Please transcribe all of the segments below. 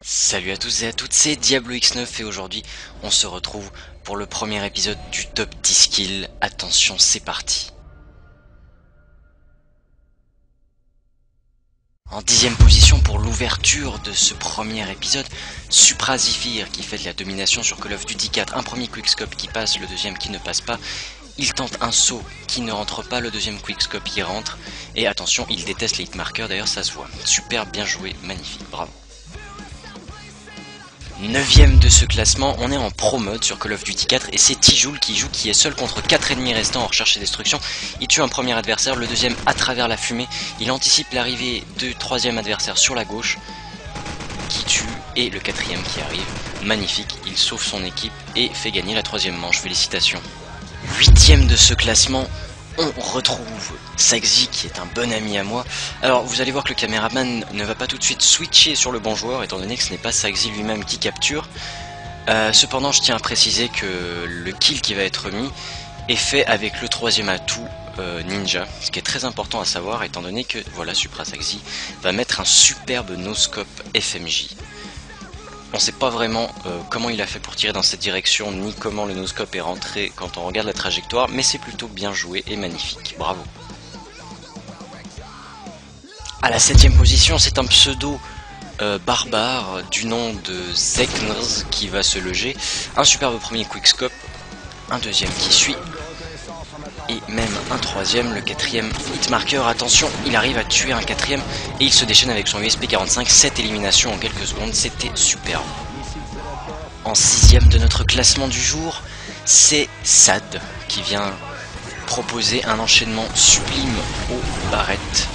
Salut à tous et à toutes, c'est Diablo X9 et aujourd'hui on se retrouve pour le premier épisode du top 10 kills. Attention, c'est parti. En 10ème position pour l'ouverture de ce premier épisode, Supra Zephyr qui fait de la domination sur Call of Duty 4. Un premier quickscope qui passe, le deuxième qui ne passe pas. Il tente un saut qui ne rentre pas, le deuxième quickscope qui rentre. Et attention, il déteste les hitmarkers, d'ailleurs ça se voit. Super, bien joué, magnifique, bravo. 9ème de ce classement, on est en pro mode sur Call of Duty 4 et c'est Tijoul qui est seul contre 4 ennemis restants en recherche et destruction. Il tue un premier adversaire, le deuxième à travers la fumée, il anticipe l'arrivée du troisième adversaire sur la gauche qui tue et le quatrième qui arrive. Magnifique, il sauve son équipe et fait gagner la troisième manche, félicitations. 8ème de ce classement, on retrouve Saxi qui est un bon ami à moi. Alors vous allez voir que le caméraman ne va pas tout de suite switcher sur le bon joueur étant donné que ce n'est pas Saxi lui-même qui capture. Cependant je tiens à préciser que le kill qui va être mis est fait avec le troisième atout ninja, ce qui est très important à savoir étant donné que voilà, Supra Saxi va mettre un superbe no-scope FMJ. On ne sait pas vraiment comment il a fait pour tirer dans cette direction, ni comment le no-scope est rentré quand on regarde la trajectoire, mais c'est plutôt bien joué et magnifique, bravo. À la 7ème position, c'est un pseudo barbare du nom de Zeknz qui va se loger. Un superbe premier quickscope, un deuxième qui suit, et même un troisième, le quatrième hitmarker. Attention, il arrive à tuer un quatrième et il se déchaîne avec son USP-45, 7 éliminations en quelques secondes, c'était superbe. En 6ème de notre classement du jour, c'est Sad qui vient proposer un enchaînement sublime aux barrettes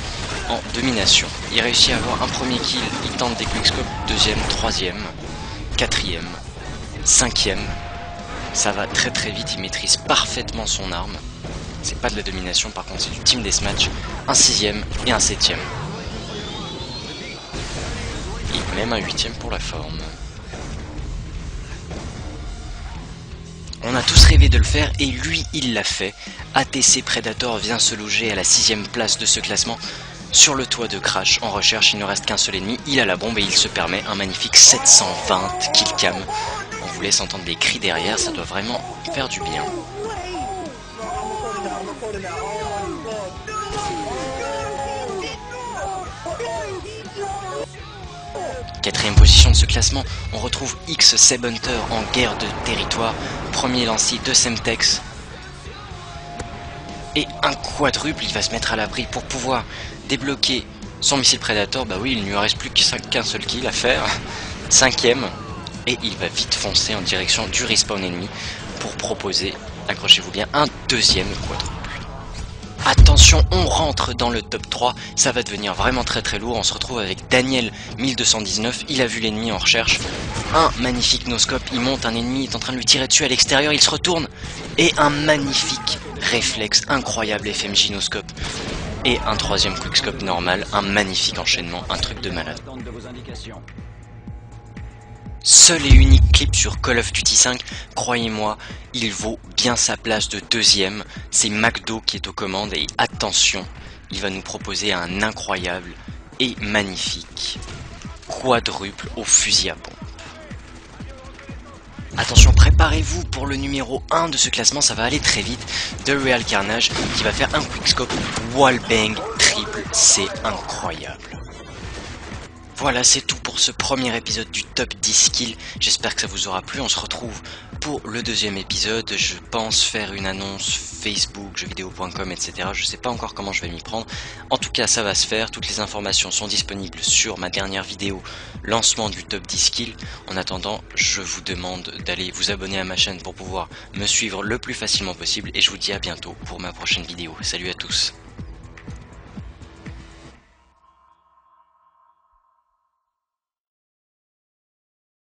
en domination. Il réussit à avoir un premier kill, il tente des quickscopes, deuxième, troisième, quatrième, cinquième. Ça va très très vite, il maîtrise parfaitement son arme. C'est pas de la domination, par contre c'est du team deathmatch. Un sixième et un septième. Et même un huitième pour la forme. On a tous rêvé de le faire et lui il l'a fait. ATC Predator vient se loger à la 6ème place de ce classement. Sur le toit de Crash, en recherche, il ne reste qu'un seul ennemi. Il a la bombe et il se permet un magnifique 720 kill cam. On vous laisse entendre des cris derrière, ça doit vraiment faire du bien. Quatrième position de ce classement, on retrouve X Sebhunter en guerre de territoire, premier lancier de Semtex. Et un quadruple, il va se mettre à l'abri pour pouvoir débloquer son missile Predator. Bah oui, il ne lui reste plus qu'un seul kill à faire, cinquième, et il va vite foncer en direction du respawn ennemi pour proposer, accrochez-vous bien, un deuxième quadruple. Attention, on rentre dans le top 3, ça va devenir vraiment très très lourd. On se retrouve avec Daniel 1219, il a vu l'ennemi en recherche. Un magnifique no-scope, il monte, un ennemi est en train de lui tirer dessus à l'extérieur, il se retourne. Et un magnifique réflexe, incroyable FMJ no-scope. Et un troisième quickscope normal, un magnifique enchaînement, un truc de malade. Seul et unique clip sur Call of Duty 5, croyez-moi, il vaut bien sa place de deuxième. C'est McDo qui est aux commandes et attention, il va nous proposer un incroyable et magnifique quadruple au fusil à pompe. Attention, préparez-vous pour le numéro 1 de ce classement, ça va aller très vite. The Real Carnage qui va faire un quickscope wallbang triple, c'est incroyable. Voilà, c'est tout pour ce premier épisode du top 10 kills. J'espère que ça vous aura plu. On se retrouve pour le deuxième épisode. Je pense faire une annonce Facebook, jeuxvideo.com, etc. Je sais pas encore comment je vais m'y prendre. En tout cas, ça va se faire. Toutes les informations sont disponibles sur ma dernière vidéo, lancement du top 10 kills. En attendant, je vous demande d'aller vous abonner à ma chaîne pour pouvoir me suivre le plus facilement possible. Et je vous dis à bientôt pour ma prochaine vidéo. Salut à tous.